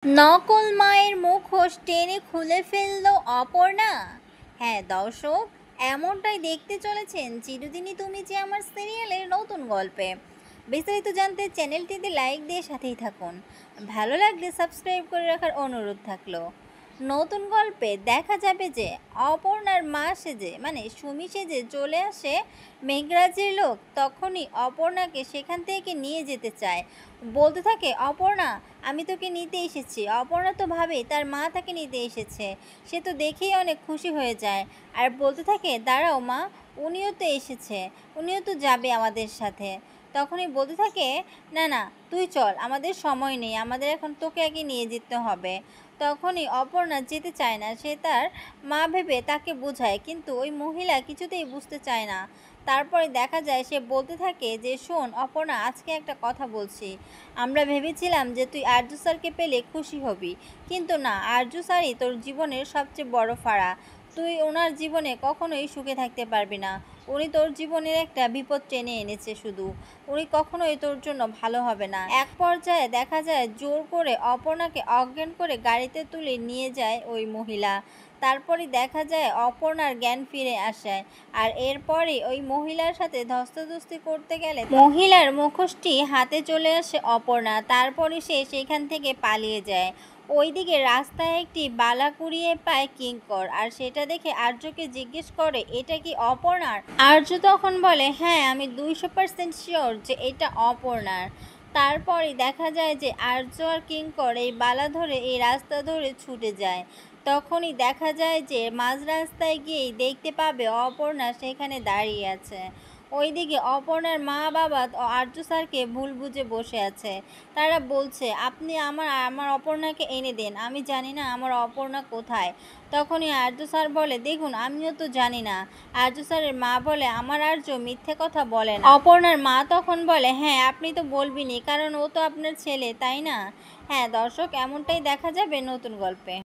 নকল মায়ের মুখোশ টেনে খুলে ফেলল অপর্ণা। হ্যাঁ দর্শক, এমনটাই দেখতে চলেছেন চিরদিনই তুমি যে আমার সিরিয়ালের নতুন গল্পে। বিস্তারিত জানতে চ্যানেলটিতে লাইক দিয়ে সাথেই থাকুন, ভালো লাগলে সাবস্ক্রাইব করে রাখার অনুরোধ থাকলো। নতুন গল্পে দেখা যাবে যে অপর্ণার মা সেজে মানে সুমি সেজে চলে আসে মেঘরাজের লোক। তখনই অপর্ণাকে সেখান থেকে নিয়ে যেতে চায়, বলতে থাকে অপর্ণা আমি তোকে নিতে এসেছি। অপর্ণা তো ভাবে তার মা তাকে নিতে এসেছে, সে তো দেখেই অনেক খুশি হয়ে যায় আর বলতে থাকে দাঁড়াও মা, উনিও তো এসেছে, উনিও তো যাবে আমাদের সাথে। তখনই বলতে থাকে না না তুই চল, আমাদের সময় নেই, আমাদের এখন তোকে আগে নিয়ে যেতে হবে। তখনই অপর্ণা যেতে চায় না, সে তার মা ভেবে তাকে বোঝায়, কিন্তু ওই মহিলা কিছুতেই বুঝতে চায় না। তারপরে দেখা যায় সে বলতে থাকে যে শোন অপর্ণা, আজকে একটা কথা বলছি, আমরা ভেবেছিলাম যে তুই আরজু স্যারকে পেলে খুশি হবি, কিন্তু না, আরজু স্যারই তোর জীবনের সবচেয়ে বড় ফাড়া। তুই ওনার জীবনে কখনোই সুখে থাকতে পারবি না, উনি তোর জীবনের একটা বিপদ টেনে এনেছে, শুধু উনি কখনোই তোর জন্য ভালো হবে না। এক পর্যায়ে দেখা যায় জোর করে অপর্ণাকে অজ্ঞান করে গাড়িতে তুলে নিয়ে যায় ওই মহিলা। তারপরে দেখা যায় অপর্ণার জ্ঞান ফিরে আসে, আর এরপরে ওই মহিলার সাথে ধস্তাধস্তি করতে গেলে মহিলার মুখোশটি হাতে চলে আসে অপর্ণা। তারপরে সে সেখান থেকে পালিয়ে যায়। ওইদিকে রাস্তায় একটি বালা কুড়িয়ে পায় কিঙ্কর, আর সেটা দেখে আর্যকে জিজ্ঞেস করে এটা কি অপর্ণার। আর্য তখন বলে হ্যাঁ, আমি 200% শিওর যে এটা অপর্ণার। তারপরে দেখা যায় যে আর্য আর কিঙ্কর এই বালা ধরে এই রাস্তা ধরে ছুটে যায়। তখনই দেখা যায় যে মাঝ রাস্তায় গিয়েই দেখতে পাবে অপর্ণা সেখানে দাঁড়িয়ে আছে। ওইদিকে অপর্ণার মা বাবা আর্য স্যারকে ভুল বুঝে বসে আছে। তারা বলছে আপনি আমার অপর্ণাকে এনে দেন, আমি জানি না আমার অপর্ণা কোথায়। তখনই আর্য স্যার বলে দেখুন আমিও তো জানি না। আর্য স্যারের মা বলে আমার আর্য মিথ্যে কথা বলে না। অপর্ণার মা তখন বলে হ্যাঁ আপনি তো বলবেনই, কারণ ও তো আপনার ছেলে, তাই না? হ্যাঁ দর্শক, এমনটাই দেখা যাবে নতুন গল্পে।